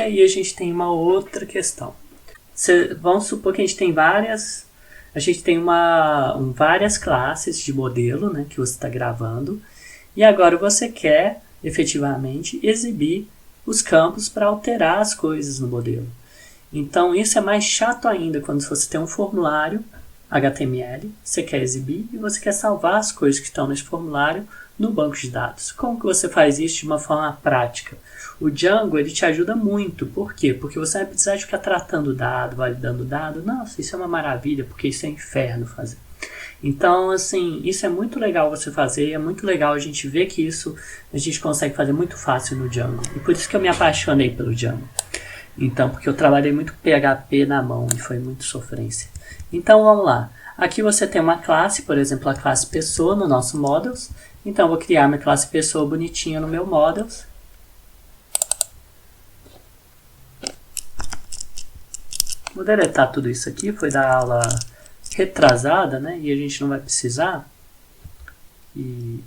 aí a gente tem uma outra questão. Vamos supor que a gente tem várias classes de modelo, né, que você está gravando, e agora você quer efetivamente exibir os campos para alterar as coisas no modelo. Então isso é mais chato ainda quando você tem um formulário HTML, você quer exibir e você quer salvar as coisas que estão nesse formulário no banco de dados. Como que você faz isso de uma forma prática? O Django ele te ajuda muito. Por quê? Porque você vai precisar de ficar tratando dado, validando dado. Nossa, isso é uma maravilha, porque isso é inferno fazer. Então, assim, isso é muito legal você fazer, é muito legal a gente ver que isso a gente consegue fazer muito fácil no Django. E por isso que eu me apaixonei pelo Django. Então, porque eu trabalhei muito PHP na mão e foi muito sofrência. Então, vamos lá. Aqui você tem uma classe, por exemplo, a classe pessoa no nosso models. Então, eu vou criar minha classe pessoa bonitinha no meu models. Vou deletar tudo isso aqui, foi da aula retrasada, né? E a gente não vai precisar. E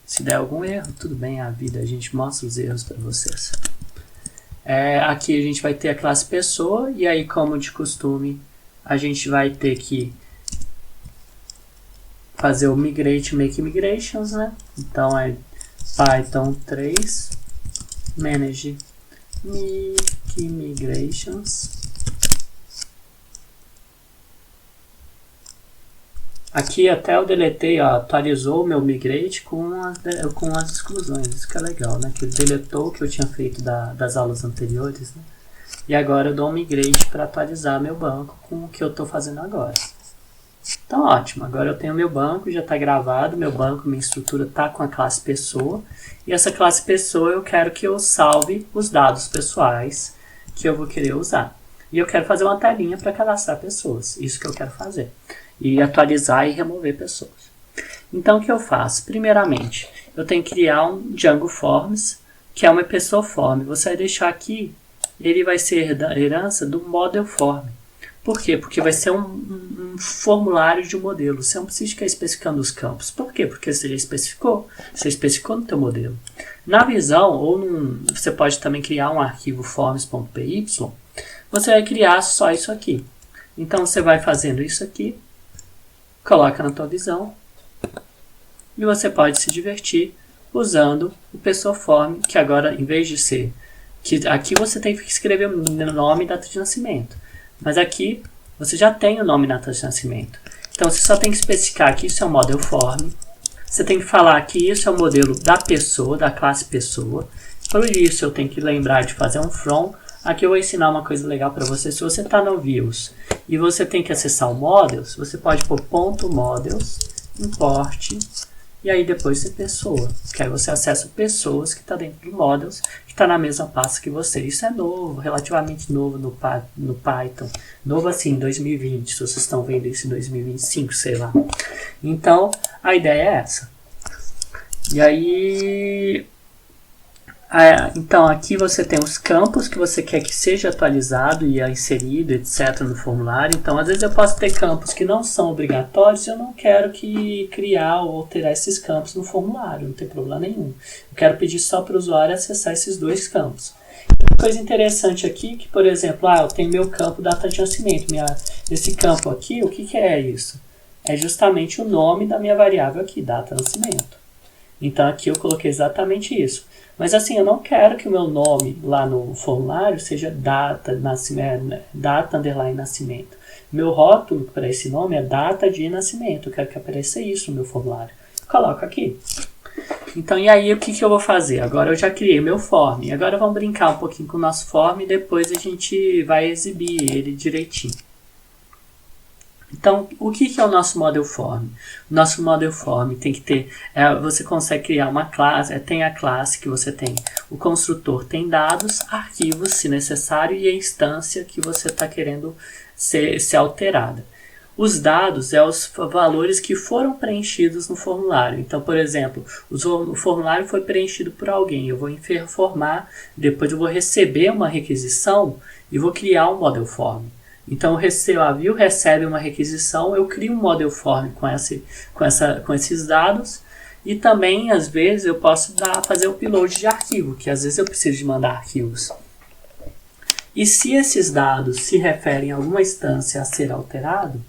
se der algum erro, tudo bem, a vida, a gente mostra os erros para vocês. Aqui a gente vai ter a classe pessoa, e aí, como de costume, a gente vai ter que fazer o migrate, make migrations, né? Então é Python 3 manage make migrations. Aqui até eu deletei, ó, atualizou o meu migrate com as exclusões. Isso que é legal, né? Que ele deletou o que eu tinha feito das aulas anteriores, né? E agora eu dou um migrate para atualizar meu banco com o que eu estou fazendo agora. Então ótimo, agora eu tenho meu banco, já está gravado, meu banco, minha estrutura está com a classe pessoa. E essa classe pessoa eu quero que eu salve os dados pessoais que eu vou querer usar. E eu quero fazer uma telinha para cadastrar pessoas, isso que eu quero fazer. E atualizar e remover pessoas. Então o que eu faço? Primeiramente, eu tenho que criar um Django Forms, que é uma pessoa form. Você vai deixar aqui, ele vai ser herança do model form. Por quê? Porque vai ser um formulário de um modelo. Você não precisa ficar especificando os campos. Por quê? Porque você já especificou. Você especificou no teu modelo. Na visão, você pode também criar um arquivo forms.py. Você vai criar só isso aqui. Então você vai fazendo isso aqui, coloca na tua visão e você pode se divertir usando o pessoa form, que agora, em vez de ser que aqui você tem que escrever o nome e data de nascimento, mas aqui você já tem o nome e data de nascimento. Então você só tem que especificar que isso é um model form, você tem que falar que isso é o modelo da pessoa, da classe pessoa. Por isso eu tenho que lembrar de fazer um from. Aqui eu vou ensinar uma coisa legal para você. Se você está no Views e você tem que acessar o Models, você pode pôr .models, import, e aí depois ser pessoa. Que aí você acessa pessoas que está dentro do Models, que está na mesma pasta que você. Isso é novo, relativamente novo no Python. Novo assim, em 2020, se vocês estão vendo isso em 2025, sei lá. Então, a ideia é essa. E aí... então aqui você tem os campos que você quer que seja atualizado e inserido, etc. no formulário. Então às vezes eu posso ter campos que não são obrigatórios e eu não quero criar ou alterar esses campos no formulário, não tem problema nenhum. Eu quero pedir só para o usuário acessar esses dois campos. Uma coisa interessante aqui que, por exemplo, eu tenho meu campo data de nascimento. Esse campo aqui, o que é isso? É justamente o nome da minha variável aqui, data de nascimento. Então aqui eu coloquei exatamente isso. Mas assim, eu não quero que o meu nome lá no formulário seja data underline nascimento. Meu rótulo para esse nome é data de nascimento. Eu quero que apareça isso no meu formulário. Coloco aqui. Então, e aí o que eu vou fazer? Agora eu já criei meu form. Agora vamos brincar um pouquinho com o nosso form e depois a gente vai exibir ele direitinho. Então, o que é o nosso model form? O nosso model form tem que ter, você consegue criar uma classe, tem a classe que você tem, o construtor tem dados, arquivos se necessário e a instância que você está querendo ser alterada. Os dados os valores que foram preenchidos no formulário. Então, por exemplo, o formulário foi preenchido por alguém, eu vou informar, depois eu vou receber uma requisição e vou criar um model form. Então, a Vue recebe uma requisição, eu crio um model form com esses dados e também, às vezes, eu posso fazer o upload de arquivo, que às vezes eu preciso de mandar arquivos. E se esses dados se referem a alguma instância a ser alterada,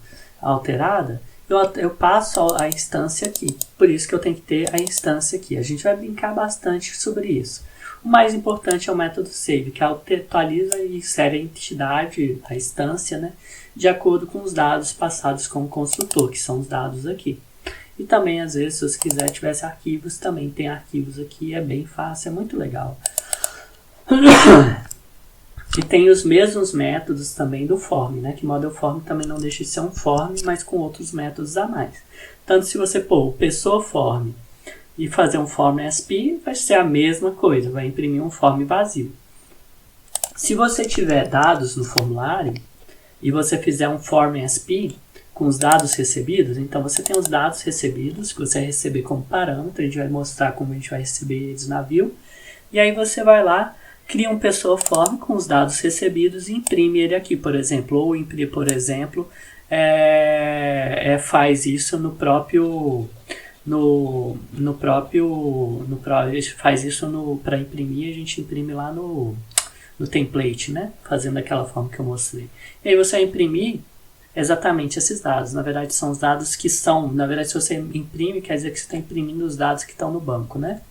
eu passo a instância aqui. Por isso que eu tenho que ter a instância aqui. A gente vai brincar bastante sobre isso. O mais importante é o método save, que atualiza e insere a entidade, a instância, né, de acordo com os dados passados com o construtor, que são os dados aqui. E também, às vezes, se você quiser, tivesse arquivos, também tem arquivos aqui, é bem fácil, é muito legal. E tem os mesmos métodos também do form, né? Que model form também não deixa de ser um form, mas com outros métodos a mais. Tanto se você pôr pessoa form e fazer um form SP, vai ser a mesma coisa, vai imprimir um form vazio. Se você tiver dados no formulário e você fizer um form SP com os dados recebidos, então você tem os dados recebidos que você vai receber como parâmetro, a gente vai mostrar como a gente vai receber eles na view, e aí você vai lá, cria um pessoa form com os dados recebidos e imprime ele aqui, por exemplo. Ou imprime, por exemplo, faz isso no próprio... faz isso para imprimir, a gente imprime lá no template, né? Fazendo daquela forma que eu mostrei. E aí você vai imprimir exatamente esses dados. Na verdade, são os dados que são... Na verdade, se você imprime, quer dizer que você está imprimindo os dados que estão no banco, né?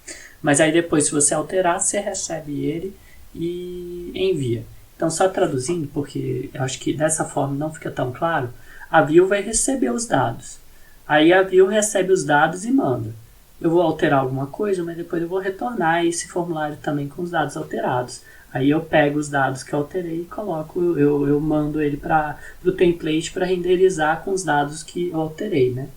Mas aí depois, se você alterar, você recebe ele e envia. Então, só traduzindo, porque eu acho que dessa forma não fica tão claro, a view vai receber os dados. Aí a view recebe os dados e manda. Eu vou alterar alguma coisa, mas depois eu vou retornar esse formulário também com os dados alterados. Aí eu pego os dados que eu alterei e coloco, eu mando ele para o template para renderizar com os dados que eu alterei, né?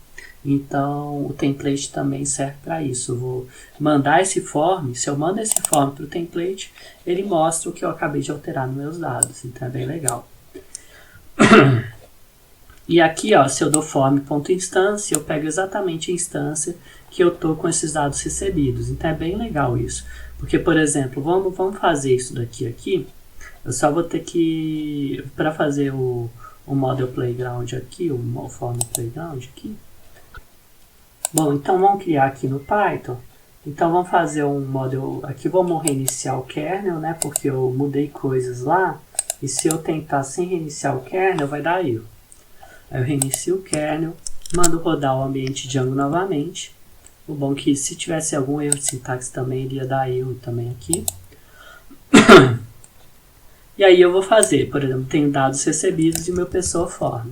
Então, o template também serve para isso. Eu vou mandar esse form, se eu mando esse form para o template, ele mostra o que eu acabei de alterar nos meus dados. Então, é bem legal. E aqui, ó, se eu dou form.instância, eu pego exatamente a instância que eu estou com esses dados recebidos. Então, é bem legal isso. Porque, por exemplo, vamos fazer isso daqui aqui. Eu só vou ter que, para fazer o model playground aqui, o form playground aqui. Bom, então vamos criar aqui no Python. Então vamos fazer um model, aqui vamos reiniciar o kernel, né, porque eu mudei coisas lá, e se eu tentar sem reiniciar o kernel, vai dar erro. Aí eu reinicio o kernel, mando rodar o ambiente Django novamente. O bom é que se tivesse algum erro de sintaxe também, iria dar erro também aqui. E aí eu vou fazer, por exemplo, tenho dados recebidos e meu pessoa form.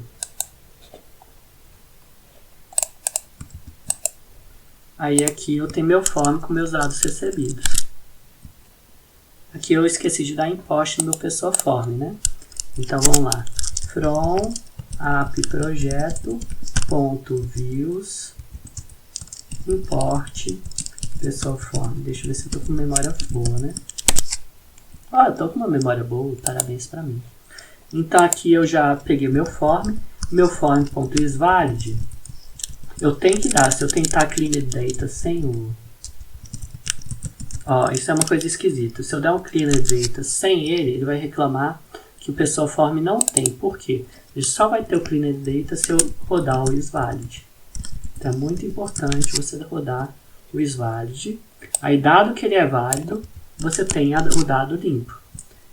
Aí aqui eu tenho meu form com meus dados recebidos. Aqui eu esqueci de dar import no meu pessoa form, né? Então vamos lá. From app projeto.views import pessoa form. Deixa eu ver se eu tô com memória boa, né? Eu tô com uma memória boa, parabéns pra mim. Então aqui eu já peguei meu form.isValid. Eu tenho que dar, se eu tentar clean data sem o... isso é uma coisa esquisita. Se eu der um clean data sem ele vai reclamar que o pessoa form não tem. Por quê? Ele só vai ter o clean data se eu rodar o isValid. Então é muito importante você rodar o isValid. Aí, dado que ele é válido, você tem o dado limpo.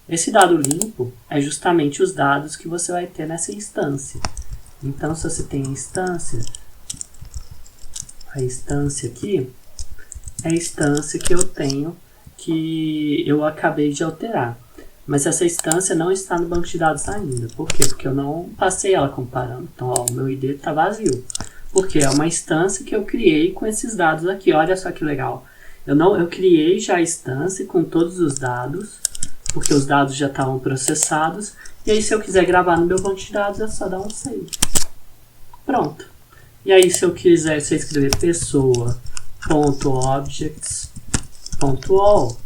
Esse dado limpo é justamente os dados que você vai ter nessa instância. Então, se você tem a instância aqui é a instância que eu tenho, que eu acabei de alterar. Mas essa instância não está no banco de dados ainda. Por quê? Porque eu não passei ela comparando. Então, o meu ID está vazio. Porque é uma instância que eu criei com esses dados aqui. Olha só que legal. Eu criei já a instância com todos os dados, porque os dados já estavam processados. E aí, se eu quiser gravar no meu banco de dados, é só dar um save. Pronto. E aí, se eu escrever pessoa.objects.all,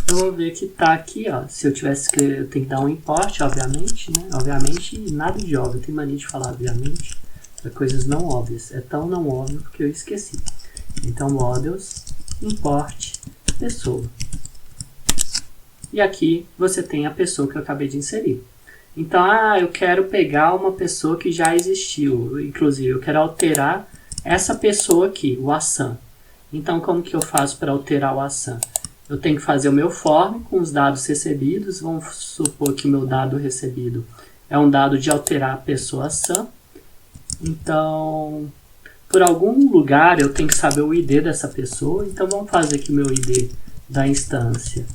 eu vou ver que está aqui, ó. Se eu tivesse escrever, eu tenho que dar um import, obviamente, né? Obviamente, nada de óbvio. Eu tenho mania de falar obviamente para coisas não óbvias. É tão não óbvio porque eu esqueci. Então, models, import, pessoa. E aqui você tem a pessoa que eu acabei de inserir. Então, eu quero pegar uma pessoa que já existiu. Inclusive, eu quero alterar essa pessoa aqui, o Hassan. Então, como que eu faço para alterar o Hassan? eu tenho que fazer o meu form com os dados recebidos. Vamos supor que o meu dado recebido é um dado de alterar a pessoa Sam. Então, por algum lugar eu tenho que saber o ID dessa pessoa. Então vamos fazer aqui o meu ID da instância.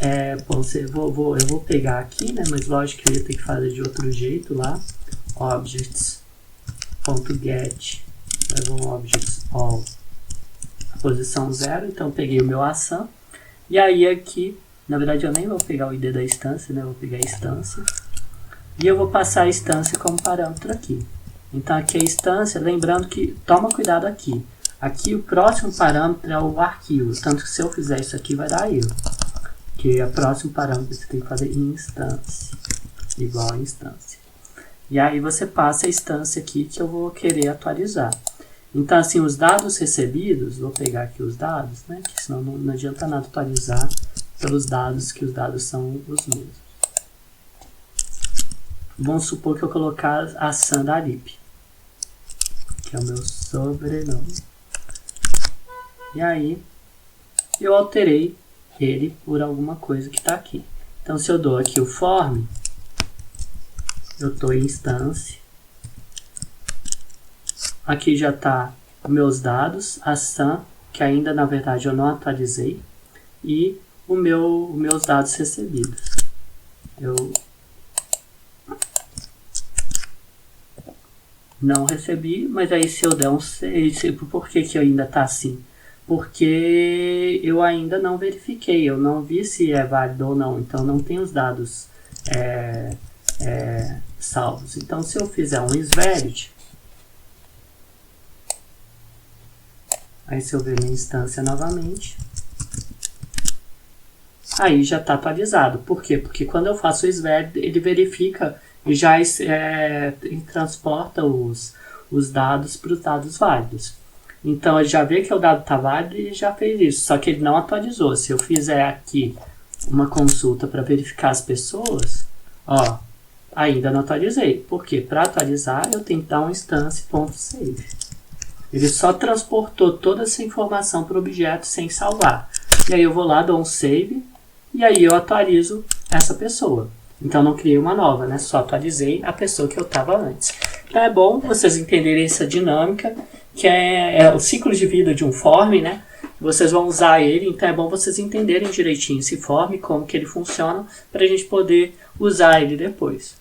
Eu vou pegar aqui, né? Mas lógico que eu ia ter que fazer de outro jeito lá. Objects.get objects all posição 0. Então peguei o meu assam. E aí aqui, na verdade eu nem vou pegar o ID da instância, né? Eu vou pegar a instância. E eu vou passar a instância como parâmetro aqui. Então aqui é a instância, lembrando que, toma cuidado aqui. Aqui o próximo parâmetro é o arquivo, tanto que se eu fizer isso aqui vai dar erro. Que é o próximo parâmetro você tem que fazer instância, igual a instância. E aí você passa a instância aqui que eu vou querer atualizar. Então assim, os dados recebidos, vou pegar aqui os dados, né? Que senão não adianta nada atualizar pelos dados, que os dados são os mesmos. Vamos supor que eu colocar a Sam da Lip, que é o meu sobrenome. E aí eu alterei ele por alguma coisa que está aqui. Então se eu dou aqui o form, eu estou em instância. Aqui já está meus dados, a Sam, que ainda na verdade eu não atualizei, e os meus dados recebidos. Eu não recebi, mas aí se eu der um 6, por que ainda está assim? Porque eu ainda não verifiquei, eu não vi se é válido ou não, então não tem os dados salvos. Então se eu fizer um isValid, aí se eu ver minha instância novamente, aí já está atualizado. Por quê? Porque quando eu faço o isValid, ele verifica e já transporta os dados para os dados válidos. Então ele já vê que o dado está válido e já fez isso, só que ele não atualizou. Se eu fizer aqui uma consulta para verificar as pessoas, ó, ainda não atualizei. Por quê? Para atualizar eu tenho que dar uma instância.save. Ele só transportou toda essa informação para o objeto sem salvar. E aí eu vou lá, dou um save, e aí eu atualizo essa pessoa. Então não criei uma nova, né? Só atualizei a pessoa que eu estava antes. Então é bom vocês entenderem essa dinâmica, que é o ciclo de vida de um form, né? Vocês vão usar ele, então é bom vocês entenderem direitinho esse form, como que ele funciona, para a gente poder usar ele depois.